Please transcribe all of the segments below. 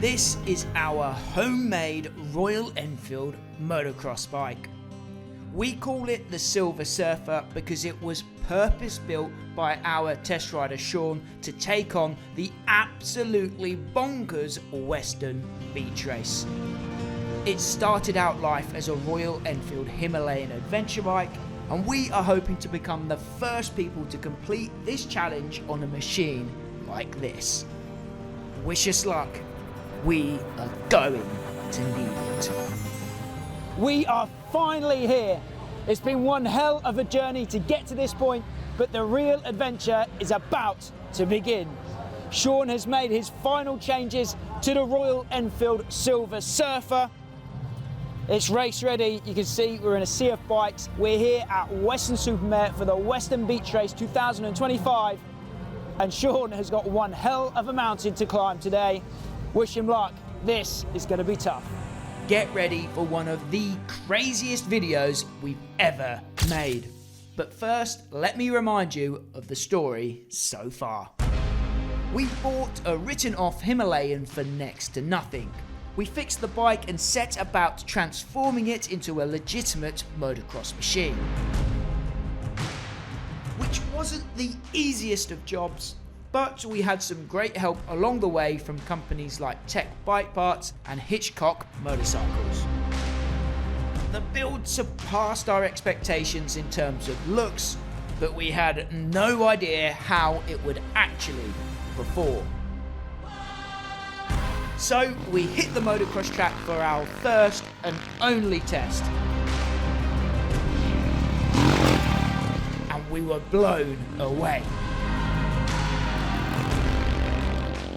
This is our homemade Royal Enfield motocross bike. We call it the Silver Surfer because it was purpose built by our test rider Sean to take on the absolutely bonkers Weston Beach Race. It started out life as a Royal Enfield Himalayan adventure bike, and we are hoping to become the first people to complete this challenge on a machine like this. Wish us luck. We are going to need it. We are finally here. It's been one hell of a journey to get to this point, but the real adventure is about to begin. Sean has made his final changes to the Royal Enfield Silver Surfer. It's race ready. You can see we're in a sea of bikes. We're here at Weston Supermare for the Weston Beach Race 2025. And Sean has got one hell of a mountain to climb today. Wish him luck. This is going to be tough. Get ready for one of the craziest videos we've ever made. But first, let me remind you of the story so far. We bought a written off Himalayan for next to nothing. We fixed the bike and set about transforming it into a legitimate motocross machine. Which wasn't the easiest of jobs, but we had some great help along the way from companies like Tech Bike Parts and Hitchcock Motorcycles. The build surpassed our expectations in terms of looks, but we had no idea how it would actually perform. So we hit the motocross track for our first and only test. And we were blown away.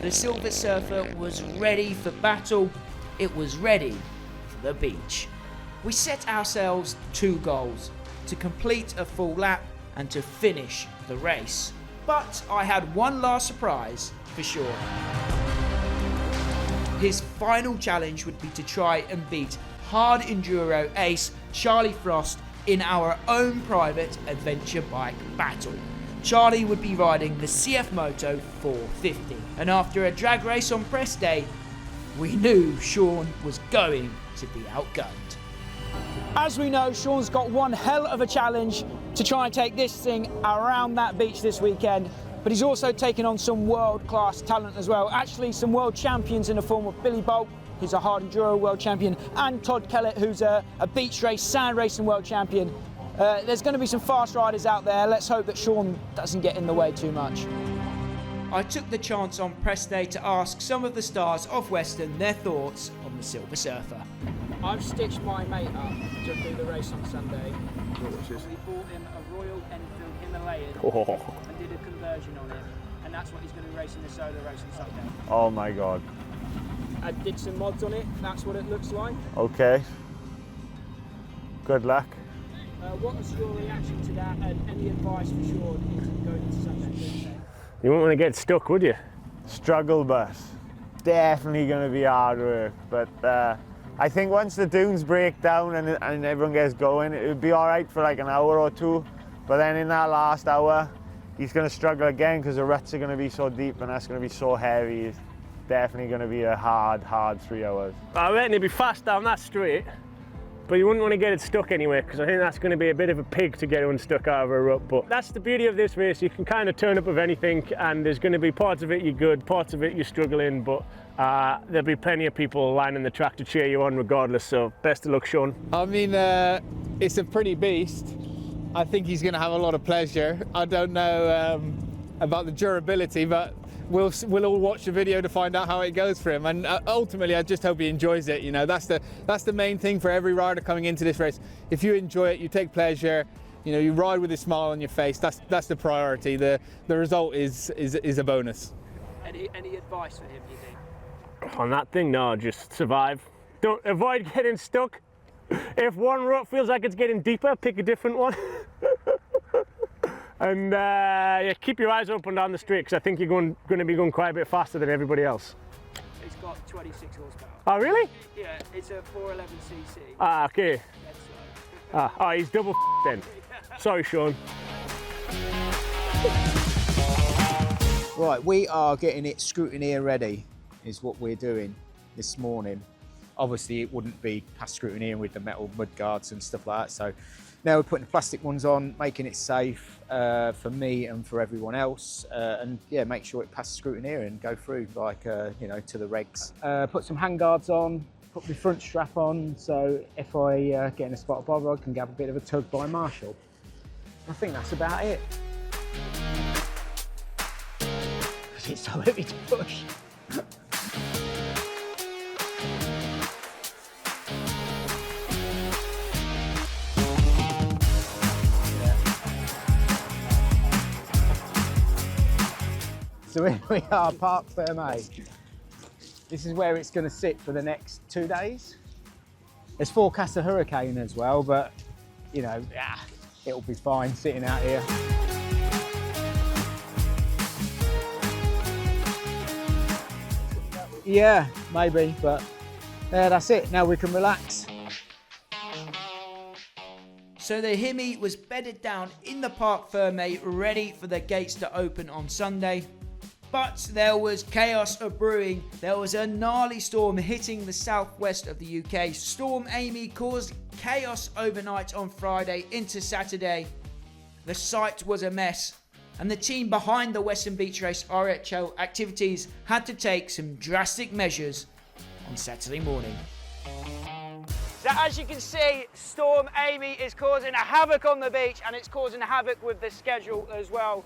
The Silver Surfer was ready for battle. It was ready for the beach. We set ourselves two goals: to complete a full lap and to finish the race. But I had one last surprise for Sean. His final challenge would be to try and beat hard enduro ace Charlie Frost in our own private adventure bike battle. Charlie would be riding the CFMoto 450, and after a drag race on press day, we knew Sean was going to be outgunned. As we know, Sean's got one hell of a challenge to try and take this thing around that beach this weekend, but he's also taken on some world-class talent as well. Actually, some world champions in the form of Billy Bolt, who's a hard enduro world champion, and Todd Kellett, who's a beach race, sand racing world champion. There's going to be some fast riders out there. Let's hope that Sean doesn't get in the way too much. I took the chance on press day to ask some of the stars of Weston their thoughts on the Silver Surfer. I've stitched my mate up to do the race on Sunday. What's this? We bought him a Royal Enfield Himalayan and did a conversion on him, and that's what he's going to be racing the solo race on Sunday. Oh my god. I did some mods on it. That's what it looks like. Okay. Good luck. What was your reaction to that, and any advice for Sean going into Sunday? You wouldn't want to get stuck, would you? Struggle bus. Definitely going to be hard work, but I think once the dunes break down and everyone gets going, it would be all right for like an hour or two, but then in that last hour, he's going to struggle again because the ruts are going to be so deep and that's going to be so heavy. It's definitely going to be a hard 3 hours. I reckon it'd be fast down that straight, but you wouldn't want to get it stuck anyway, because I think that's going to be a bit of a pig to get unstuck out of a rut. But that's the beauty of this race. You can kind of turn up with anything, and there's going to be parts of it you're good, parts of it you're struggling, but there'll be plenty of people lining the track to cheer you on regardless, so best of luck, Sean. I mean, it's a pretty beast. I think he's going to have a lot of pleasure. I don't know about the durability, but we'll all watch the video to find out how it goes for him. And ultimately, I just hope he enjoys it. You know, that's the main thing for every rider coming into this race. If you enjoy it, you take pleasure, you know, you ride with a smile on your face. That's the priority. The result is a bonus. Any advice for him, you think? On that thing, no, just survive. Don't avoid getting stuck. If one rut feels like it's getting deeper, pick a different one. And yeah, keep your eyes open down the straight, because I think you're going to be going quite a bit faster than everybody else. It's got 26 horsepower. Oh, really? Yeah, it's a 411cc. Ah, okay. That's Oh, he's double then. Sorry, Sean. Right, we are getting it scrutineer ready, is what we're doing. this morning, obviously it wouldn't be past scrutineering with the metal mud guards and stuff like that. So now we're putting the plastic ones on, making it safe for me and for everyone else, and yeah, make sure it passes scrutineering and go through like you know, to the regs. Put some hand guards on, put my front strap on, so if I get in a spot of bother, I can have a bit of a tug by Marshall. I think that's about it. It's so heavy to push. So here we are, Parc Ferme. This is where it's going to sit for the next 2 days. There's forecast a hurricane as well, but you know, it'll be fine sitting out here. Yeah, maybe, but that's it. Now we can relax. So the Himi was bedded down in the Parc Ferme, ready for the gates to open on Sunday. But there was chaos brewing. There was a gnarly storm hitting the southwest of the UK. Storm Amy caused chaos overnight on Friday into Saturday. The site was a mess, and the team behind the Weston Beach Race RHL activities had to take some drastic measures on Saturday morning. So as you can see, Storm Amy is causing a havoc on the beach, and it's causing a havoc with the schedule as well.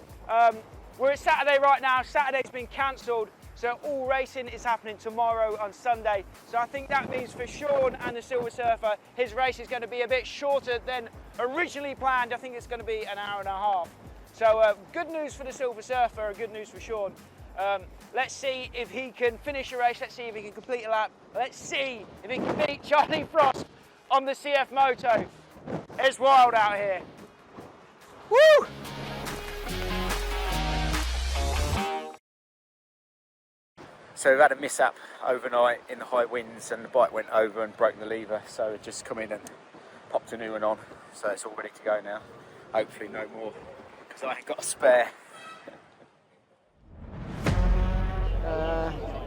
We're at Saturday right now. Saturday's been cancelled, so all racing is happening tomorrow on Sunday. So I think that means for Sean and the Silver Surfer, his race is going to be a bit shorter than originally planned. I think it's going to be an hour and a half. So good news for the Silver Surfer and good news for Sean. Let's see if he can finish a race. Let's see if he can complete a lap. Let's see if he can beat Charlie Frost on the CFMoto. It's wild out here. Woo! So we've had a mishap overnight in the high winds, and the bike went over and broke the lever, so we've just come in and popped a new one on, so it's all ready to go now. Hopefully no more, because I ain't got a spare.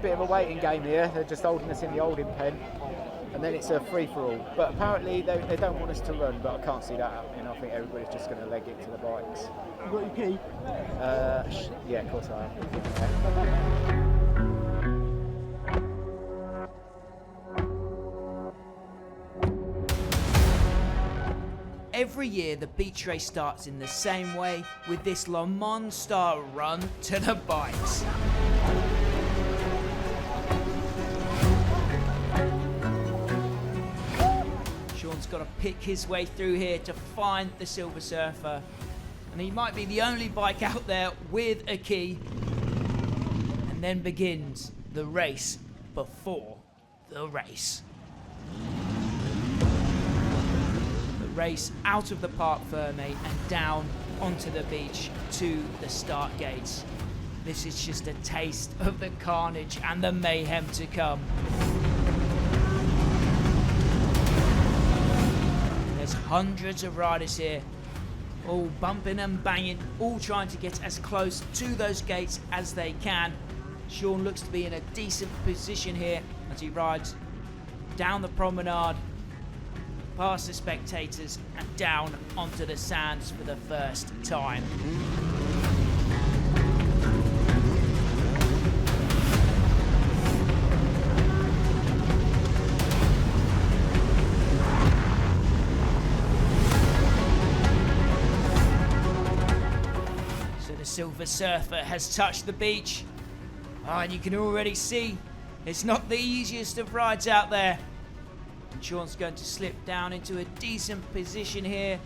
Bit of a waiting game here. They're just holding us in the holding pen, and then it's a free-for-all. But apparently they don't want us to run, but I can't see that happening. I think everybody's just going to leg it to the bikes. You got your key? Yeah, of course I have. Every year the beach race starts in the same way, with this Le Mans style run to the bikes. Sean's got to pick his way through here to find the Silver Surfer, and he might be the only bike out there with a key. And then begins the race before the race. Race out of the Parc Ferme and down onto the beach to the start gates. This is just a taste of the carnage and the mayhem to come. There's hundreds of riders here, all bumping and banging, all trying to get as close to those gates as they can. Sean looks to be in a decent position here as he rides down the promenade, past the spectators and down onto the sands for the first time. So the Silver Surfer has touched the beach. And you can already see it's not the easiest of rides out there. Sean's going to slip down into a decent position here.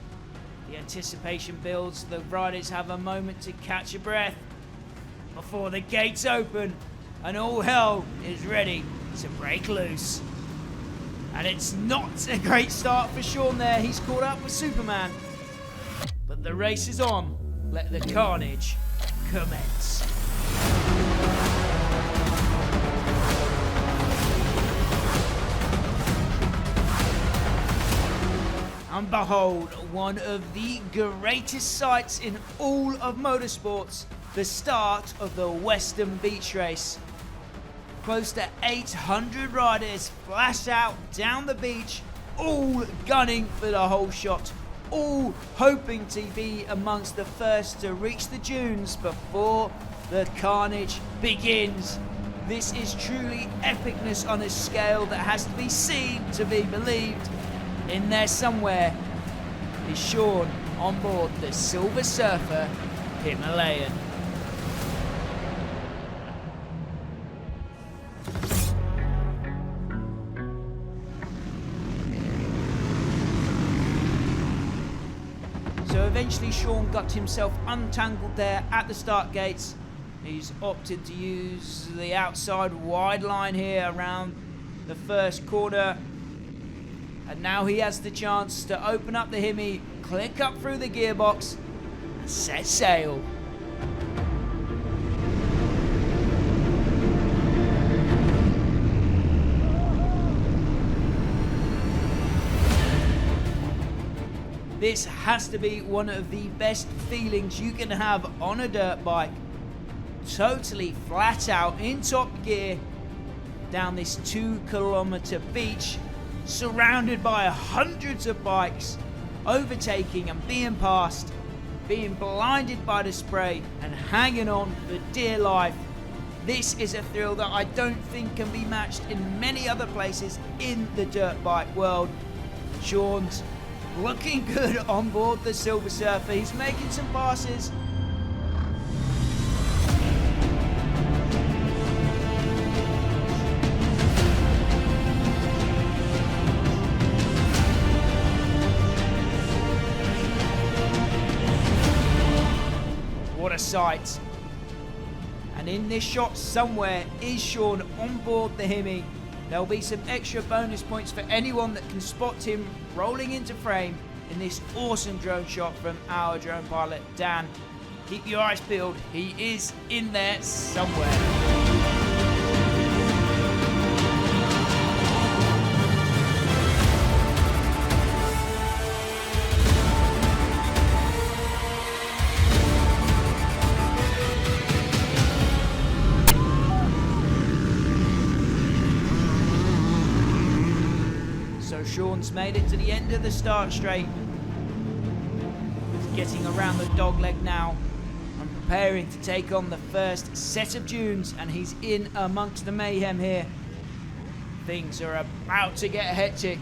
The anticipation builds. The riders have a moment to catch a breath before the gates open and all hell is ready to break loose. And it's not a great start for Sean there. He's caught up with Superman. But the race is on. Let the carnage commence. And behold, one of the greatest sights in all of motorsports, the start of the Weston Beach Race. Close to 800 riders flash out down the beach, all gunning for the whole shot, all hoping to be amongst the first to reach the dunes before the carnage begins. This is truly epicness on a scale that has to be seen to be believed. In there somewhere is Sean on board the Silver Surfer Himalayan. So eventually Sean got himself untangled there at the start gates. He's opted to use the outside wide line here around the first corner. And now he has the chance to open up the Hemi, click up through the gearbox, and set sail. This has to be one of the best feelings you can have on a dirt bike. Totally flat out in top gear down this 2-kilometer beach, surrounded by hundreds of bikes, overtaking and being passed, being blinded by the spray and hanging on for dear life. This is a thrill that I don't think can be matched in many other places in the dirt bike world. Sean's looking good on board the Silver Surfer. He's making some passes. What a sight. And in this shot somewhere is Sean on board the Hemi. There'll be some extra bonus points for anyone that can spot him rolling into frame in this awesome drone shot from our drone pilot, Dan. Keep your eyes peeled, he is in there somewhere. Sean's made it to the end of the start straight. He's getting around the dogleg now and preparing to take on the first set of dunes, and he's in amongst the mayhem here. Things are about to get hectic.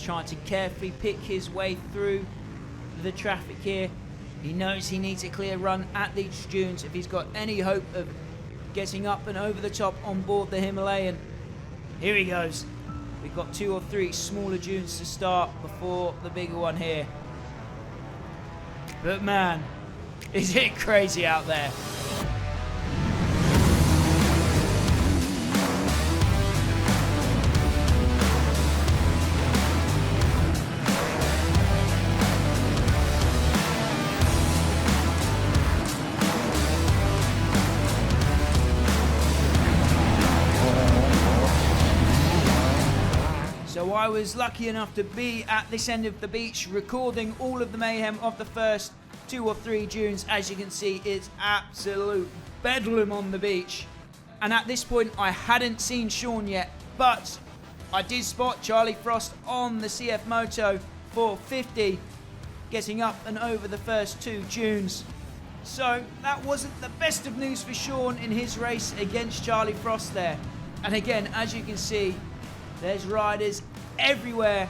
Trying to carefully pick his way through the traffic here. He knows he needs a clear run at these dunes if he's got any hope of getting up and over the top on board the Himalayan. Here he goes. We've got 2 or 3 smaller dunes to start before the bigger one here. But man, is it crazy out there. So I was lucky enough to be at this end of the beach recording all of the mayhem of the first 2 or 3 dunes. As you can see, it's absolute bedlam on the beach. And at this point I hadn't seen Sean yet, but I did spot Charlie Frost on the CFMoto 450 getting up and over the first 2 dunes. So that wasn't the best of news for Sean in his race against Charlie Frost there. And again, as you can see, there's riders everywhere.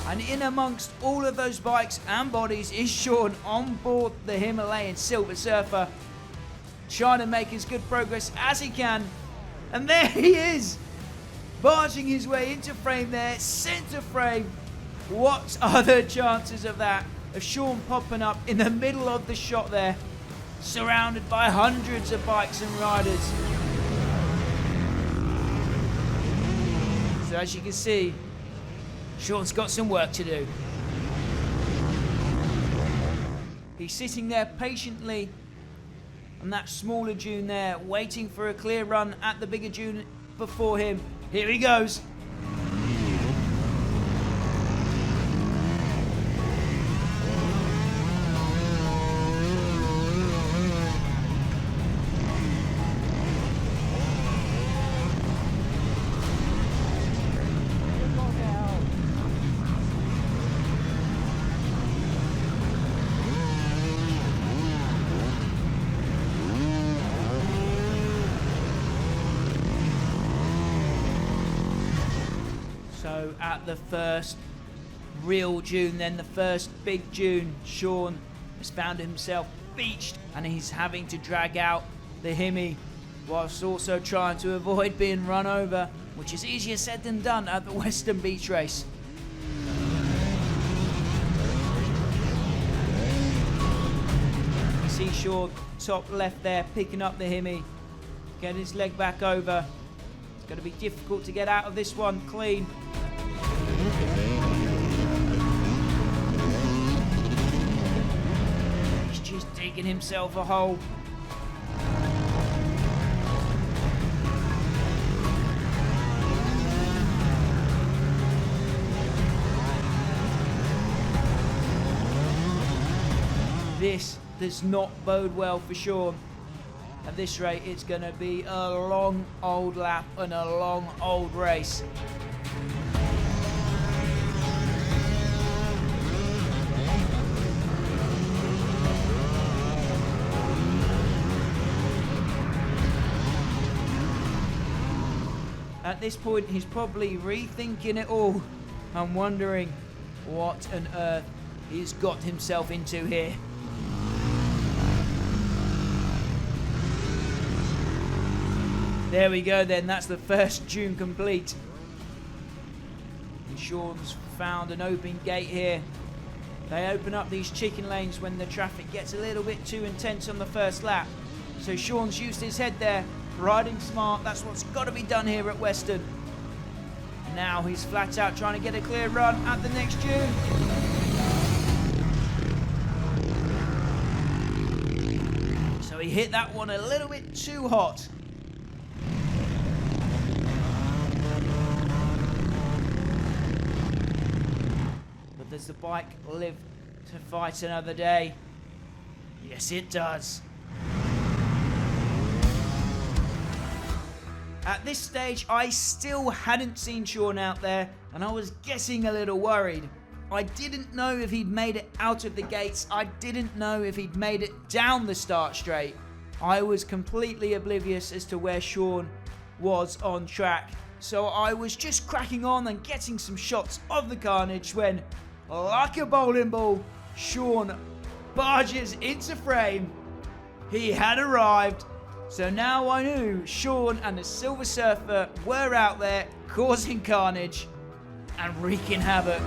And in amongst all of those bikes and bodies is Sean on board the Himalayan Silver Surfer, trying to make as good progress as he can. And there he is, barging his way into frame there, centre frame. What are the chances of that? Of Sean popping up in the middle of the shot there, surrounded by hundreds of bikes and riders. So as you can see, Sean's got some work to do. He's sitting there patiently on that smaller dune there, waiting for a clear run at the bigger dune before him. Here he goes. So at the first real dune, then the first big dune, Sean has found himself beached and he's having to drag out the Hemi whilst also trying to avoid being run over, which is easier said than done at the Weston Beach Race. You see Sean top left there picking up the Hemi, get his leg back over. It's going to be difficult to get out of this one clean. He's just digging himself a hole. This does not bode well for Sean. At this rate, it's going to be a long old lap and a long old race. At this point, he's probably rethinking it all and wondering what on earth he's got himself into here. There we go then, that's the first dune complete. And Sean's found an open gate here. They open up these chicken lanes when the traffic gets a little bit too intense on the first lap. So Sean's used his head there, riding smart. That's what's got to be done here at Weston. Now he's flat out trying to get a clear run at the next dune. So he hit that one a little bit too hot. But does the bike live to fight another day? Yes, it does. At this stage, I still hadn't seen Sean out there, and I was getting a little worried. I didn't know if he'd made it out of the gates. I didn't know if he'd made it down the start straight. I was completely oblivious as to where Sean was on track. So I was just cracking on and getting some shots of the carnage when, like a bowling ball, Sean barges into frame. He had arrived. So now I knew Sean and the Silver Surfer were out there causing carnage and wreaking havoc.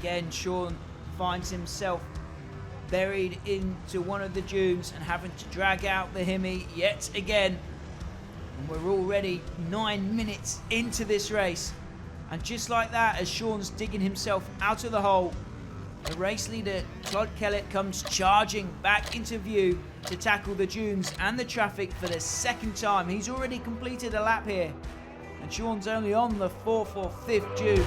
Again, Sean finds himself buried into one of the dunes and having to drag out the Hemi yet again. And we're already 9 minutes into this race. And just like that, as Sean's digging himself out of the hole, the race leader, Todd Kellett, comes charging back into view to tackle the dunes and the traffic for the second time. He's already completed a lap here. And Sean's only on the 4th or 5th dune.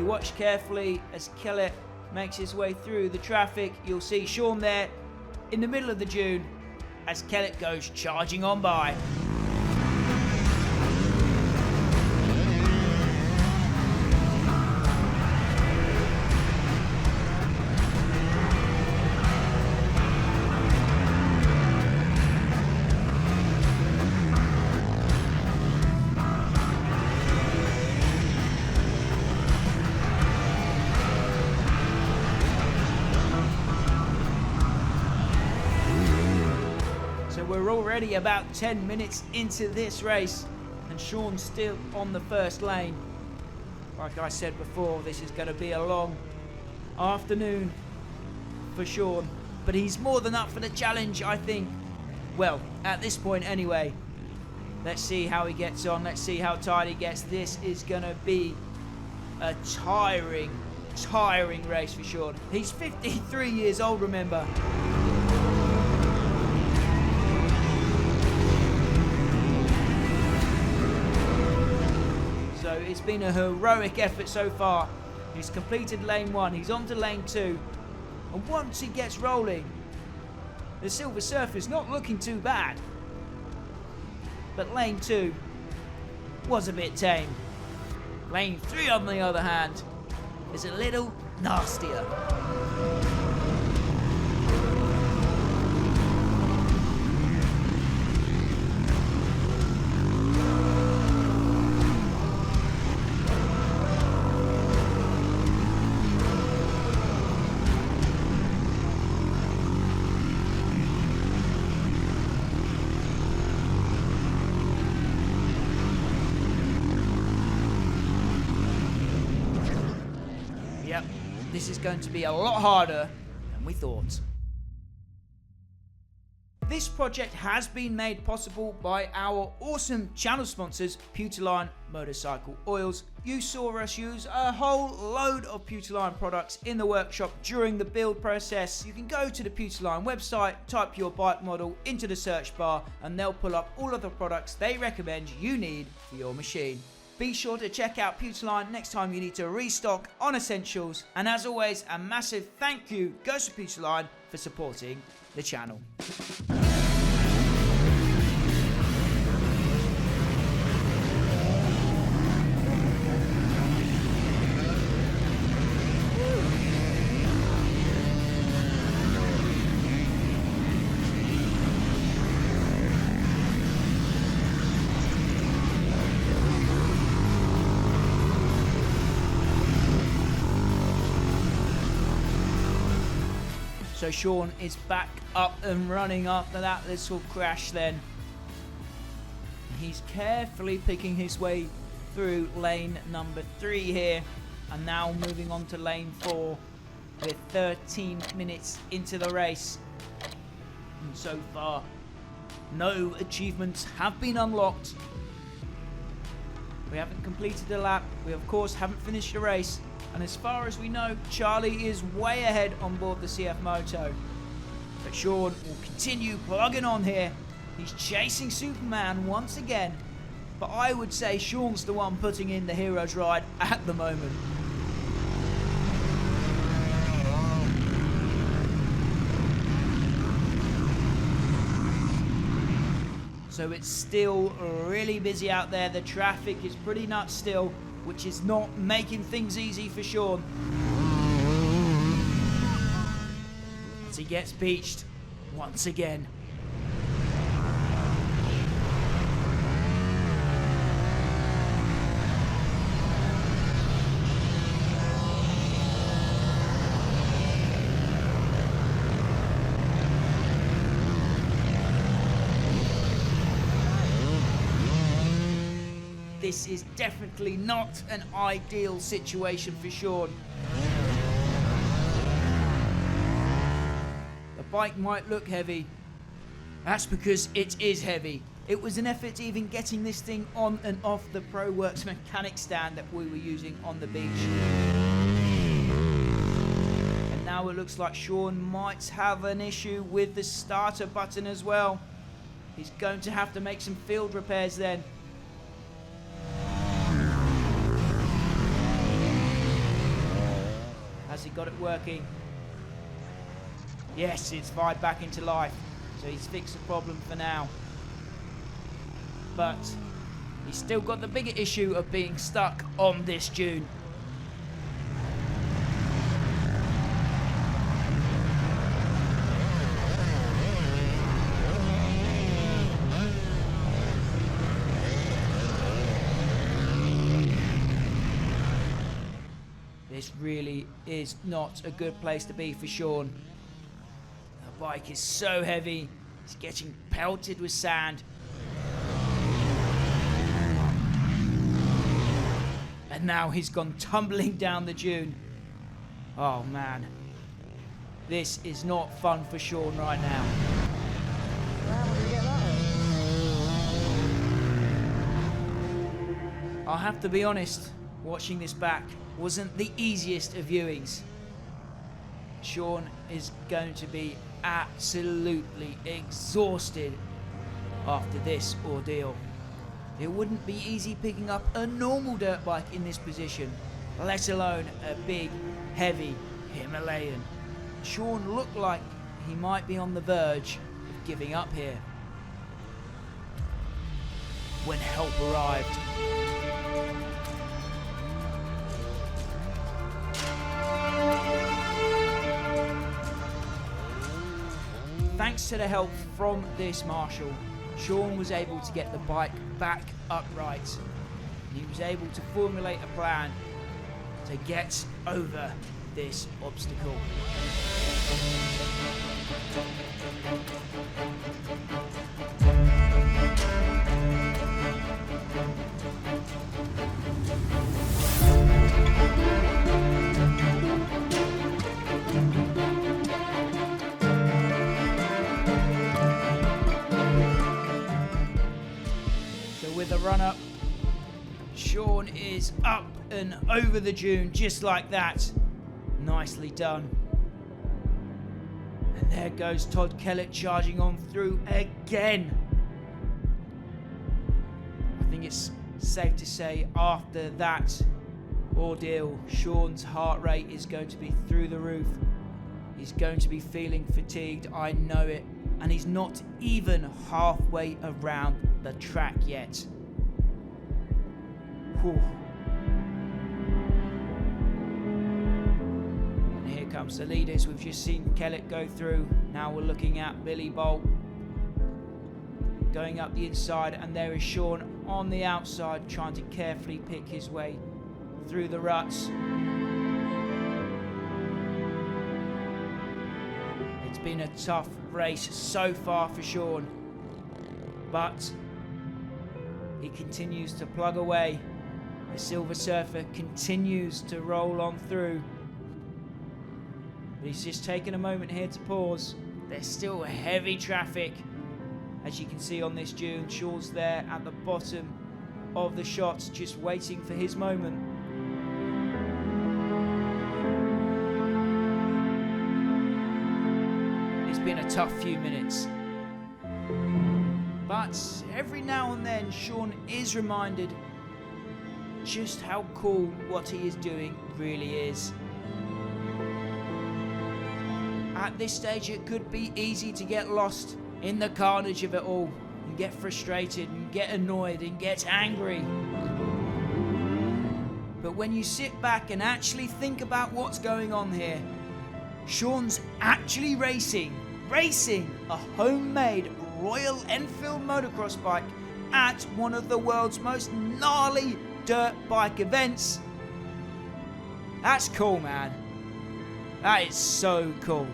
Watch carefully as Kellett makes his way through the traffic. You'll see Sean there in the middle of the dune as Kellett goes charging on by. we're already about 10 minutes into this race and Sean's still on the first lane. Like I said before, this is going to be a long afternoon for Sean, but he's more than up for the challenge, I think. Well, at this point anyway. Let's see how he gets on. Let's see how tired he gets. This is going to be a tiring race for Sean. He's 53 years old, remember. So it's been a heroic effort so far. He's completed lane 1. He's on to lane 2. And once he gets rolling, the Silver Surfer is not looking too bad. But lane 2 was a bit tame. Lane 3, on the other hand, is a little nastier. Yep, this is going to be a lot harder than we thought. This project has been made possible by our awesome channel sponsors, Pewterline Motorcycle Oils. You saw us use a whole load of Pewterline products in the workshop during the build process. You can go to the Pewterline website, type your bike model into the search bar, and they'll pull up all of the products they recommend you need for your machine. Be sure to check out Pewterline next time you need to restock on essentials. And as always, a massive thank you goes to Pewterline for supporting the channel. So Sean is back up and running after that little crash then. He's carefully picking his way through lane number 3 here, and now moving on to lane 4 with 13 minutes into the race. And so far, no achievements have been unlocked. We haven't completed a lap. We of course haven't finished the race. And as far as we know, Charlie is way ahead on board the CFMoto. But Sean will continue plugging on here. He's chasing Superman once again. But I would say Sean's the one putting in the hero's ride at the moment. So it's still really busy out there. The traffic is pretty nuts still, which is not making things easy for Sean. As he gets beached once again. This is definitely not an ideal situation for Sean. The bike might look heavy. That's because it is heavy. It was an effort even getting this thing on and off the ProWorks mechanic stand that we were using on the beach. And now it looks like Sean might have an issue with the starter button as well. He's going to have to make some field repairs then. Has he got it working? Yes, it's fired back into life. So he's fixed the problem for now. But he's still got the bigger issue of being stuck on this dune. This really is not a good place to be for Sean. The bike is so heavy, He's getting pelted with sand. And now he's gone tumbling down the dune. Oh man. This is not fun for Sean right now. I'll have to be honest, watching this back wasn't the easiest of viewings. Sean is going to be absolutely exhausted after this ordeal. It wouldn't be easy picking up a normal dirt bike in this position, let alone a big, heavy Himalayan. Sean looked like he might be on the verge of giving up here. When help arrived. Thanks to the help from this marshal, Sean was able to get the bike back upright. He was able to formulate a plan to get over this obstacle. With a run up, Sean is up and over the dune just like that. Nicely done. And there goes Todd Kellett charging on through again. I think it's safe to say after that ordeal, Sean's heart rate is going to be through the roof. He's going to be feeling fatigued, I know it. And he's not even halfway around the track yet. Whew. And here comes the leaders. We've just seen Kellett go through. Now we're looking at Billy Bolt going up the inside, and there is Sean on the outside trying to carefully pick his way through the ruts. It's been a tough race so far for Sean, but he continues to plug away. The Silver Surfer continues to roll on through, but he's just taken a moment here to pause. There's still heavy traffic, as you can see on this dune. Sean's there at the bottom of the shots, just waiting for his moment. Been a tough few minutes, but every now and then Sean is reminded just how cool what he is doing really is. At this stage it could be easy to get lost in the carnage of it all and get frustrated and get annoyed and get angry, but when you sit back and actually think about what's going on here, Sean's actually racing a homemade Royal Enfield motocross bike at one of the world's most gnarly dirt bike events. That's cool, man. That is so cool.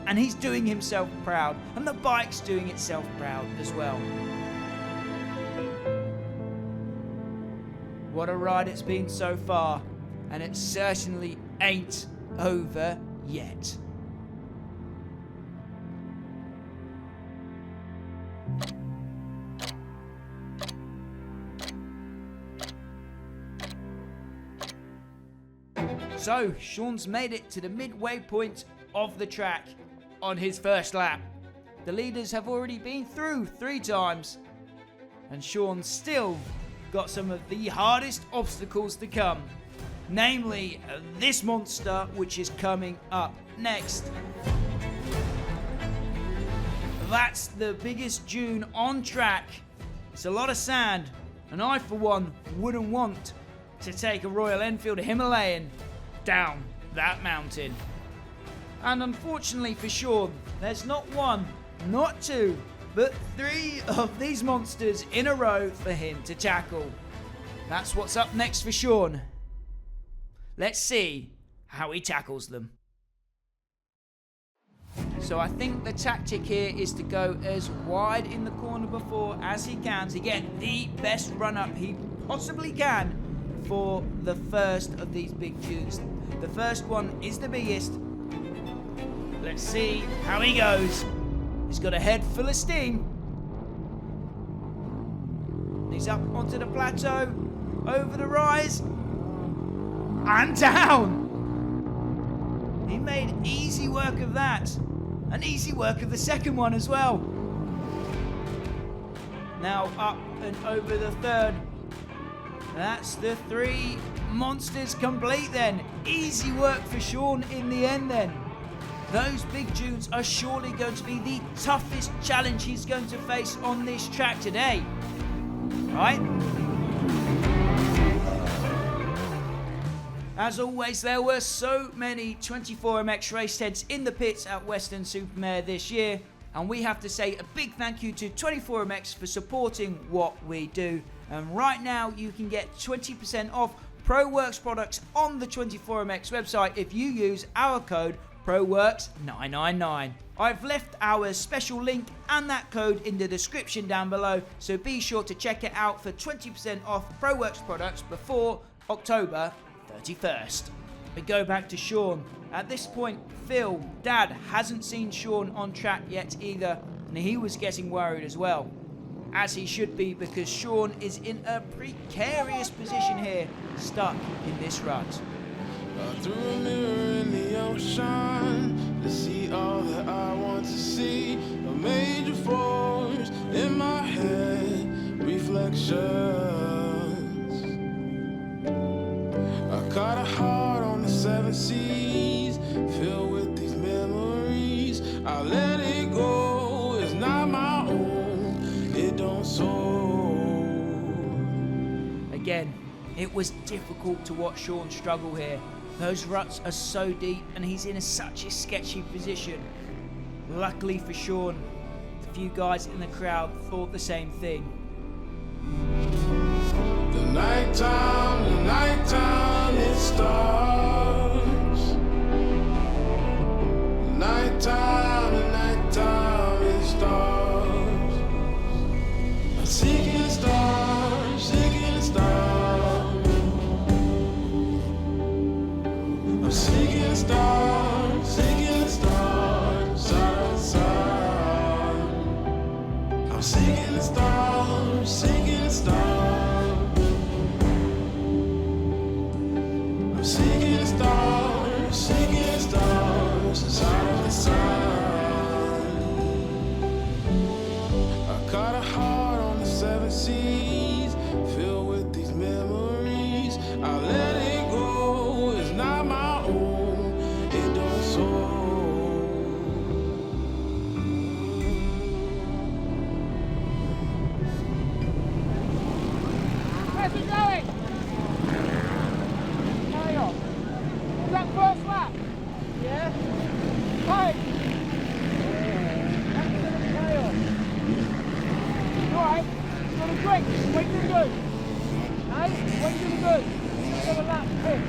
And he's doing himself proud, and the bike's doing itself proud as well. What a ride it's been so far, and it certainly ain't over yet. So, Sean's made it to the midway point of the track on his first lap. The leaders have already been through 3 times, and Sean's still got some of the hardest obstacles to come, namely this monster which is coming up next. That's the biggest dune on track. It's a lot of sand, and I for one wouldn't want to take a Royal Enfield Himalayan down that mountain. And unfortunately for Sean, there's not 1, not 2, but 3 of these monsters in a row for him to tackle. That's what's up next for Sean. Let's see how he tackles them. So I think the tactic here is to go as wide in the corner before as he can to get the best run up he possibly can for the first of these big dunes. The first one is the biggest. Let's see how he goes. He's got a head full of steam. He's up onto the plateau, over the rise, and down. He made easy work of that, and easy work of the second one as well. Now up and over the third. That's the three monsters complete then. Easy work for Sean in the end then. Those big dunes are surely going to be the toughest challenge he's going to face on this track today. Right? As always, there were so many 24MX race heads in the pits at Weston Supermare this year, and we have to say a big thank you to 24MX for supporting what we do. And right now you can get 20% off ProWorks products on the 24MX website if you use our code ProWorks999. I've left our special link and that code in the description down below, so be sure to check it out for 20% off ProWorks products before October 31st. We go back to Sean. At this point, Phil, Dad, hasn't seen Sean on track yet either, and he was getting worried as well. As he should be, because Sean is in a precarious position here, stuck in this rut. Through a mirror in the ocean to see all that I want to see. A major force in my head, reflections. I caught a heart on the 7 seas, filled with these memories. I let it go, it's not my own, it don't soar. Again, it was difficult to watch Sean struggle here. Those ruts are so deep and he's in such a sketchy position. Luckily for Sean, the few guys in the crowd thought the same thing. The nighttime, it starts. Nighttime, it starts. I'm seeking stars, seeking stars. I'm seeking stars, side to side. I'm seeking stars, seeking stars. I'm seeking stars, side to side. I caught a heart on the 7 seas, filled with these memories. I let it go, it's not my own, it don't soar. Where's it going? Carry on. Is that first lap? Yeah. Right. Excellent, carry on. Alright, you've got a drink. What are you going to do? Hey, what are you going to do? You've got a lap pick.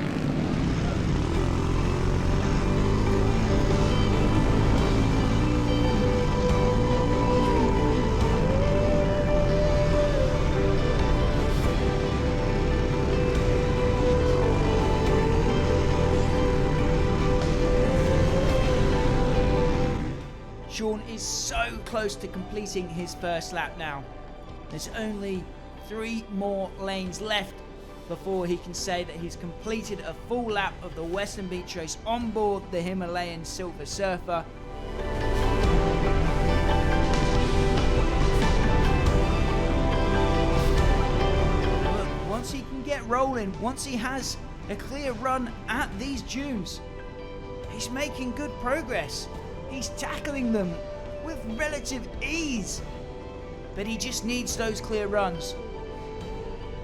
Sean is so close to completing his first lap now. There's only 3 more lanes left before he can say that he's completed a full lap of the Weston Beach Race on board the Himalayan Silver Surfer. Look, once he can get rolling, once he has a clear run at these dunes, he's making good progress. He's tackling them with relative ease. But he just needs those clear runs,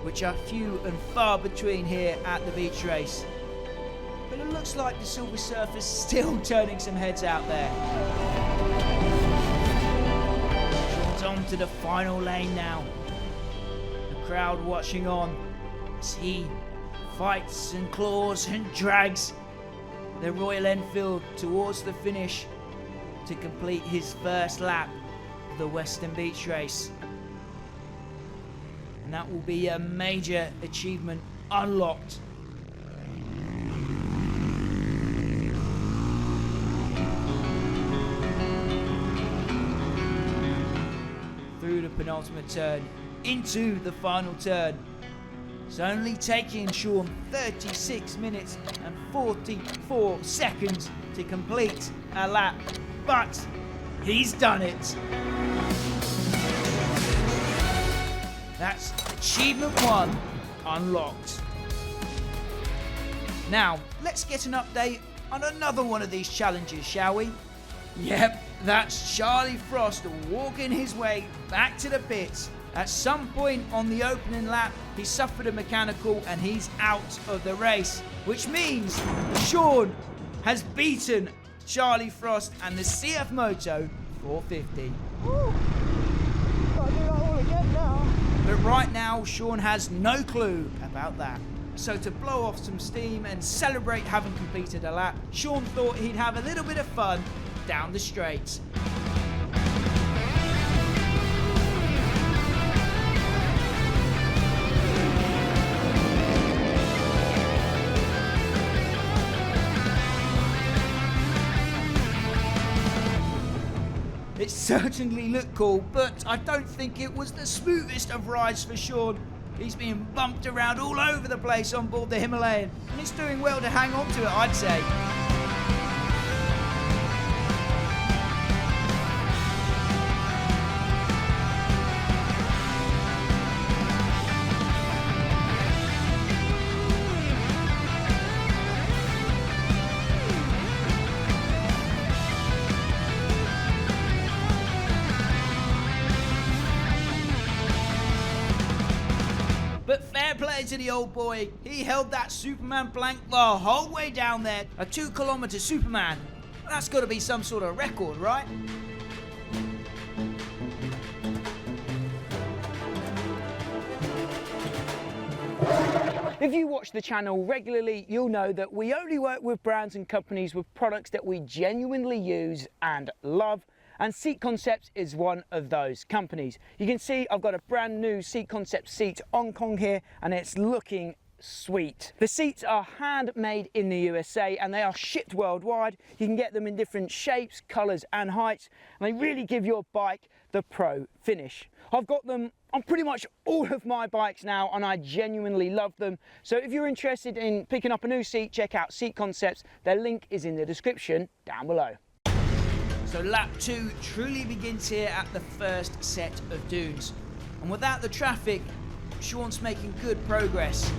which are few and far between here at the beach race. But it looks like the Silver Surfer's still turning some heads out there. Sean's on to the final lane now. The crowd watching on as he fights and claws and drags the Royal Enfield towards the finish. to complete his first lap of the Weston Beach Race. And that will be a major achievement unlocked. Through the penultimate turn, into the final turn. It's only taking Sean 36 minutes and 44 seconds to complete a lap, but he's done it. That's achievement 1 unlocked. Now, let's get an update on another one of these challenges, shall we? Yep, that's Charlie Frost walking his way back to the pits. At some point on the opening lap, he suffered a mechanical and he's out of the race, which means Sean has beaten Charlie Frost and the CFMoto 450. Woo. Gotta do that all again now. But right now, Sean has no clue about that. So to blow off some steam and celebrate having completed a lap, Sean thought he'd have a little bit of fun down the straight. It certainly looked cool, but I don't think it was the smoothest of rides for Sean. He's being bumped around all over the place on board the Himalayan, and he's doing well to hang on to it, I'd say. But fair play to the old boy. He held that Superman plank the whole way down there. A 2-kilometer Superman. That's got to be some sort of record, right? If you watch the channel regularly, you'll know that we only work with brands and companies with products that we genuinely use and love. And Seat Concepts is one of those companies. You can see I've got a brand new Seat Concept seat on Kong here, and it's looking sweet. The seats are handmade in the USA and they are shipped worldwide. You can get them in different shapes, colors and heights, and they really give your bike the pro finish. I've got them on pretty much all of my bikes now and I genuinely love them. So if you're interested in picking up a new seat, check out Seat Concepts. Their link is in the description down below. So lap 2 truly begins here at the first set of dunes. And without the traffic, Sean's making good progress.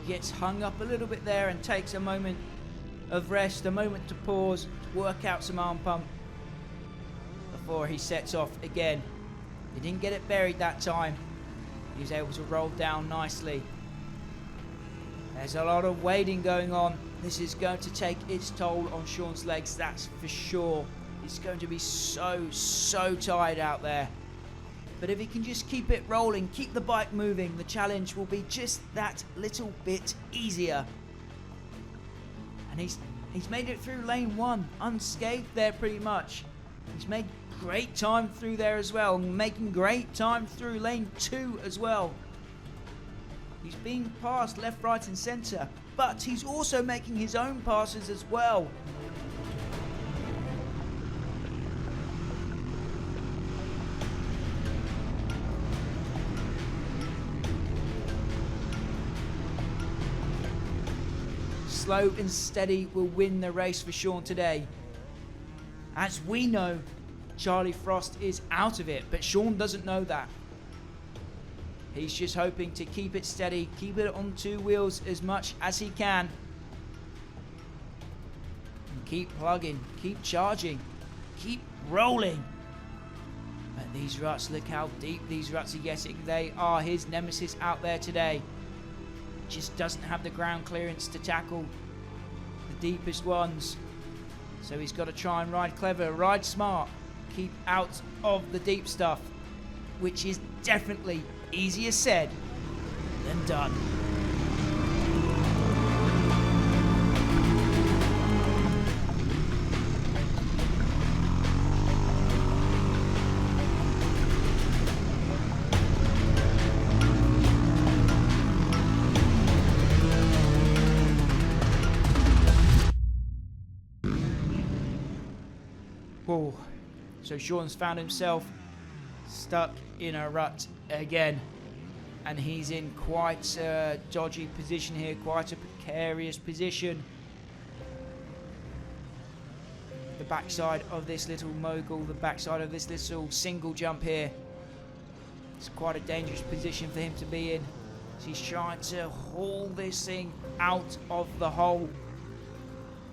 Gets hung up a little bit there and takes a moment of rest, a moment to pause, to work out some arm pump before he sets off again. He didn't get it buried that time. He was able to roll down nicely. There's a lot of wading going on. This is going to take its toll on Sean's legs, that's for sure. He's going to be so tired out there. But if he can just keep it rolling, keep the bike moving, the challenge will be just that little bit easier. And he's made it through lane 1 unscathed there pretty much. He's made great time through there as well, making great time through lane 2 as well. He's being passed left, right and centre, but he's also making his own passes as well. Slow and steady will win the race for Sean today. As we know, Charlie Frost is out of it, but Sean doesn't know that. He's just hoping to keep it steady, keep it on 2 wheels as much as he can. And keep plugging, keep charging, keep rolling. But these ruts, look how deep these ruts are getting. They are his nemesis out there today. just doesn't have the ground clearance to tackle the deepest ones. So he's got to try and ride clever, ride smart, keep out of the deep stuff, which is definitely easier said than done. Whoa. So Sean's found himself stuck in a rut again, and he's in quite a dodgy position here, quite a precarious position. The backside of this little mogul, the backside of this little single jump here, it's quite a dangerous position for him to be in. So he's trying to haul this thing out of the hole.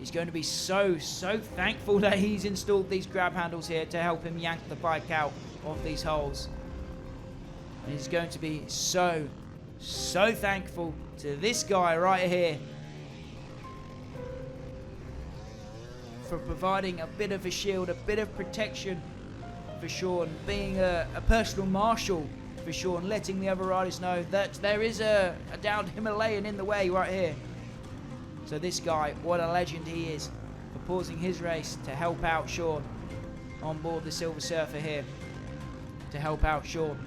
He's going to be so thankful that he's installed these grab handles here to help him yank the bike out of these holes. And he's going to be so thankful to this guy right here for providing a bit of a shield, a bit of protection for Sean, being a personal marshal for Sean, letting the other riders know that there is a downed Himalayan in the way right here. So this guy, what a legend he is, for pausing his race to help out Sean on board the Silver Surfer here, to help out Sean.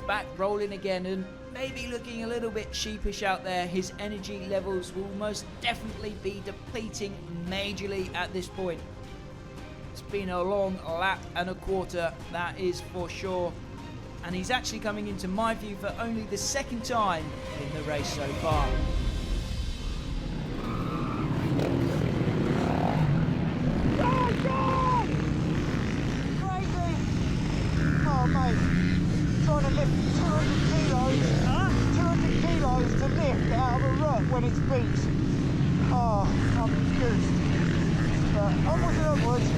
Back rolling again and maybe looking a little bit sheepish out there. His energy levels will most definitely be depleting majorly at this point. It's been a long lap and a quarter, that is for sure, and he's actually coming into my view for only the second time in the race so far. Oh mate, trying to lift 200 kilos to lift out of a rut when it's beach. Oh, I'm confused. But onwards and upwards,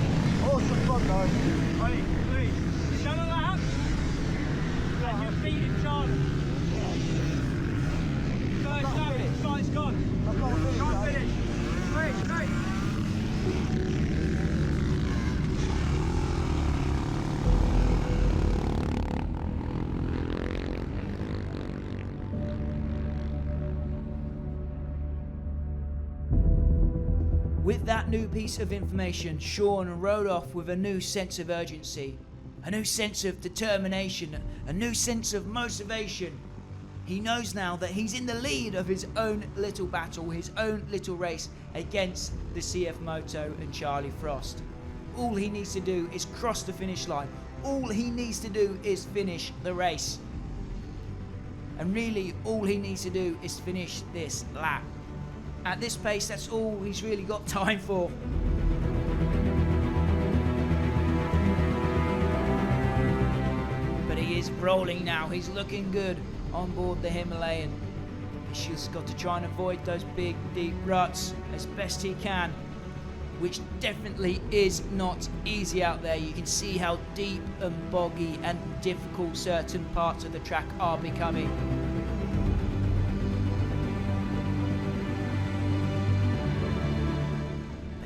awesome fun though. Ollie, please, shut it out. And your feet in charge. First lap, it's gone. I've got to finish. Can't finish. Straight. With that new piece of information, Sean rode off with a new sense of urgency, a new sense of determination, a new sense of motivation. He knows now that he's in the lead of his own little battle, his own little race against the CFMoto and Charlie Frost. All he needs to do is cross the finish line. All he needs to do is finish the race. And really, all he needs to do is finish this lap. At this pace, that's all he's really got time for. But he is rolling now, he's looking good on board the Himalayan. He's just got to try and avoid those big, deep ruts as best he can, which definitely is not easy out there. You can see how deep and boggy and difficult certain parts of the track are becoming.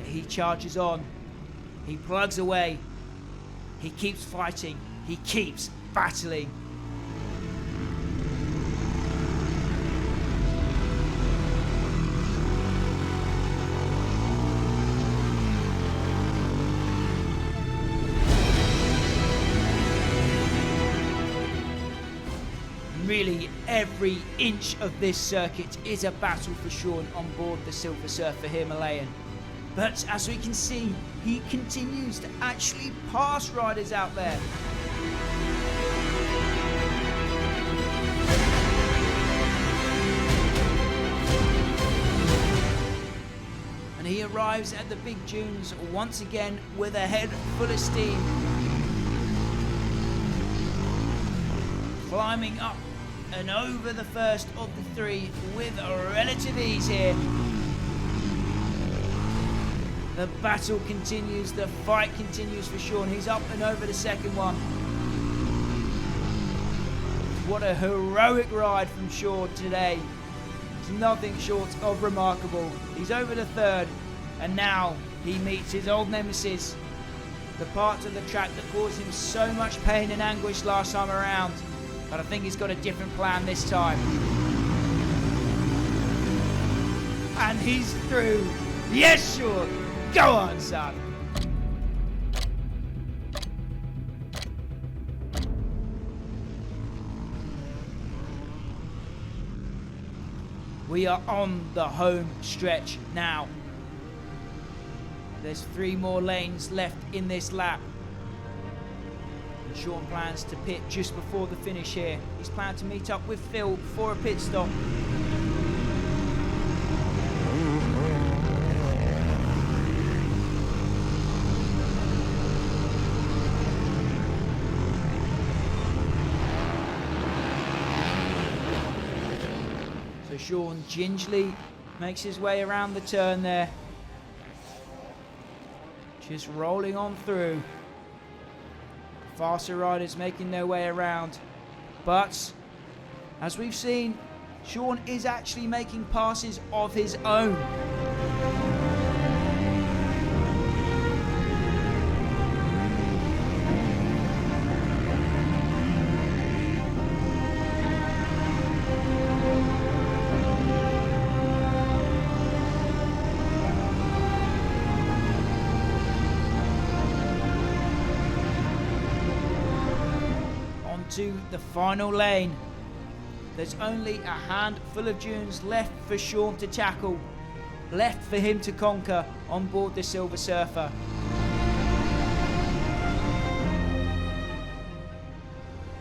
He charges on, he plugs away, he keeps fighting, he keeps battling. Really, every inch of this circuit is a battle for Sean on board the Silver Surfer Himalayan. But as we can see, he continues to actually pass riders out there. arrives at the big dunes once again with a head full of steam. Climbing up and over the first of the three with a relative ease here. The battle continues, the fight continues for Sean. He's up and over the second one. What a heroic ride from Sean today. It's nothing short of remarkable. He's over the third, and now he meets his old nemesis. The part of the track that caused him so much pain and anguish last time around. But I think he's got a different plan this time. And he's through. Yes, Sean. Go on, son. We are on the home stretch now. There's 3 more lanes left in this lap. And Sean plans to pit just before the finish here. He's planned to meet up with Phil for a pit stop. Sean gingerly makes his way around the turn there. Just rolling on through. Faster riders making their way around. But, as we've seen, Sean is actually making passes of his own. To the final lane. There's only a handful of dunes left for Sean to tackle, left for him to conquer on board the Silver Surfer.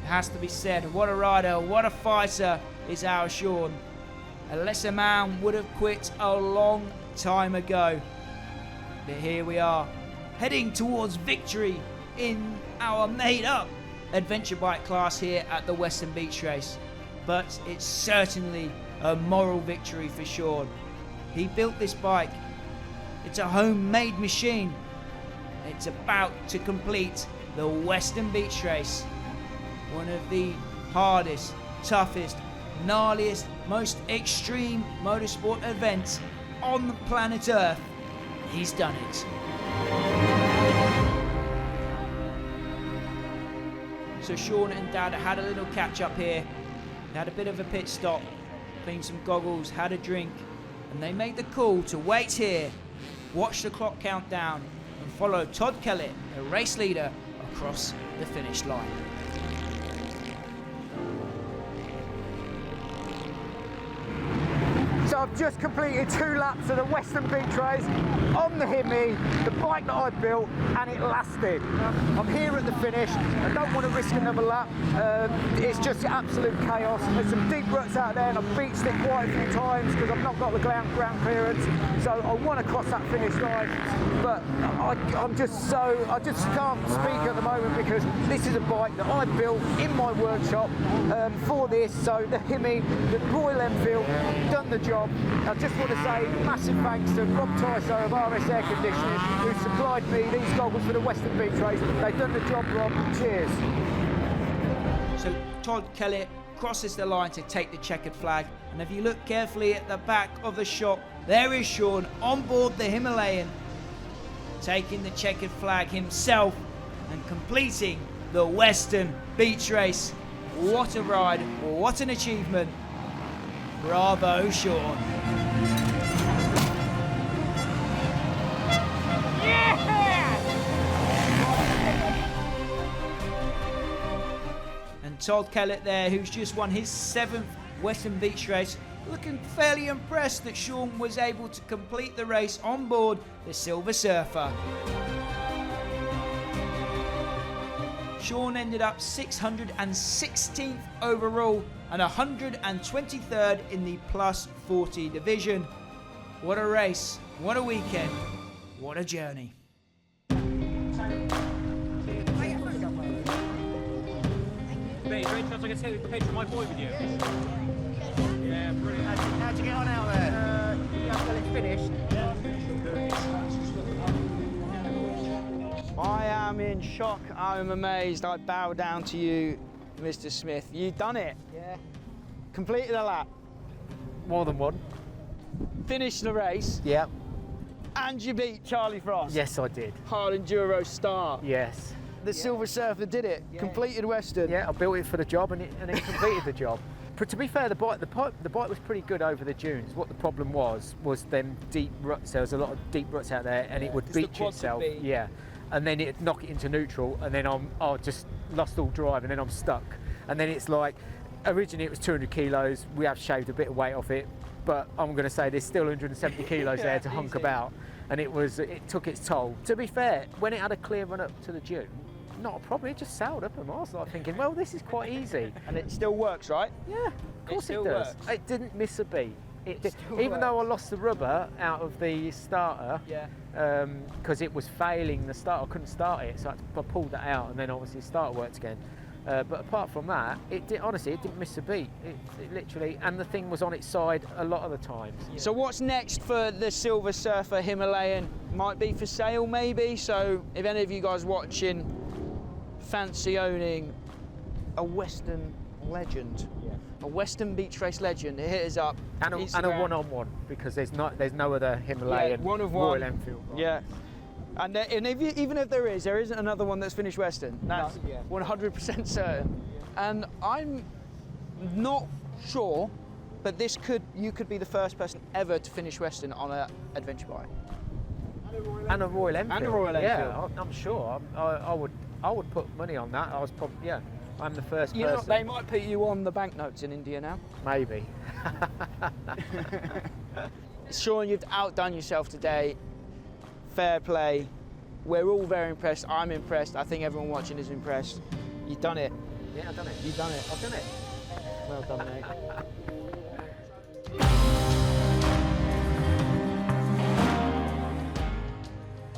It has to be said, what a rider, what a fighter is our Sean. A lesser man would have quit a long time ago. But here we are, heading towards victory in our made-up adventure bike class here at the Weston Beach Race. But it's certainly a moral victory for Sean. He built this bike. It's a homemade machine. It's about to complete the Weston Beach Race. One of the hardest, toughest, gnarliest, most extreme motorsport events on the planet Earth. He's done it. So Sean and Dad had a little catch up here. They had a bit of a pit stop, cleaned some goggles, had a drink, and they made the call to wait here, watch the clock count down, and follow Todd Kellett, the race leader, across the finish line. So I've just completed 2 laps of the Weston Beach Race on the Hemi, the bike that I built, and it lasted. I'm here at the finish. I don't want to risk another lap. It's just absolute chaos. There's some deep ruts out there, and I've beached it quite a few times because I've not got the ground clearance. So I want to cross that finish line, but I just can't speak at the moment because this is a bike that I built in my workshop for this. So the Hemi, the Royal Enfield, done the job. I just want to say massive thanks to Rob Tyso of RS Air Conditioning who supplied me these goggles for the Weston Beach Race. They've done the job, Rob. Cheers. So Todd Kellett crosses the line to take the checkered flag, and if you look carefully at the back of the shot, there is Sean on board the Himalayan, taking the checkered flag himself and completing the Weston Beach Race. What a ride, what an achievement. Bravo, Sean. And Todd Kellett there, who's just won his 7th Weston Beach Race, looking fairly impressed that Sean was able to complete the race on board the Silver Surfer. Sean ended up 616th overall and 123rd in the plus 40 division. What a race, what a weekend, what a journey. Mate, is there any chance I can take a picture of my boy with you? Yeah, brilliant. How'd you get on out there? Yeah, well, it's finished. I am in shock. I'm amazed. I bow down to you, Mr. Smith. You've done it. Yeah. Completed a lap. More than one. Finished the race. Yeah. And you beat Charlie Frost. Yes, I did. Hard enduro star. Yes. The Silver Surfer did it. Completed Western. Yeah, I built it for the job and it completed the job. But to be fair, the bike was pretty good over the dunes. What the problem was them deep ruts. There was a lot of deep ruts out there, and it would beach itself. Yeah, and then it'd knock it into neutral, and then I just lost all drive, and then I'm stuck. And then it's like, originally it was 200 kilos. We have shaved a bit of weight off it, but I'm going to say there's still 170 kilos there to hunk about, and it took its toll. To be fair, when it had a clear run up to the dune, not a problem, it just sailed up, and I was like thinking, well, this is quite easy. And it still works, right? Yeah, of course it does. Works. It didn't miss a beat. Even though I lost the rubber out of the starter, because it was failing the start, I couldn't start it, so I pulled that out, and then obviously the starter worked again. But apart from that, honestly, it didn't miss a beat. It literally, and the thing was on its side a lot of the times. So what's next for the Silver Surfer Himalayan? Might be for sale, maybe. So if any of you guys watching fancy owning a Western legend, a Western Beach Race legend, hit us up. And a one-on-one, because there's no other Himalayan one of Royal one. Enfield. Right? Yeah. And even if there isn't another one that's finished Western. That's 100% certain. And I'm not sure, but you could be the first person ever to finish Western on an adventure bike. And a Royal Enfield. And a Royal Enfield. Yeah, I'm sure. I would put money on that. I'm the first person. You know, they might put you on the banknotes in India now. Maybe. Sean, you've outdone yourself today. Fair play. We're all very impressed. I'm impressed. I think everyone watching is impressed. You've done it. Yeah, I've done it. You've done it. I've done it. Well done, mate.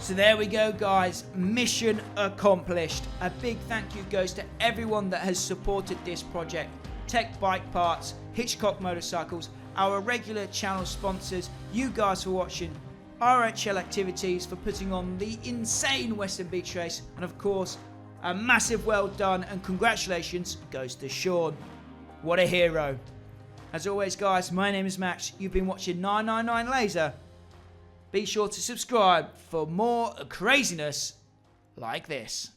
So there we go, guys. Mission accomplished. A big thank you goes to everyone that has supported this project. Tech Bike Parts, Hitchcock Motorcycles, our regular channel sponsors, you guys for watching, RHL Activities for putting on the insane Weston Beach Race, and of course, a massive well done and congratulations goes to Sean. What a hero. As always, guys, my name is Max. You've been watching 999 Laser. Be sure to subscribe for more craziness like this.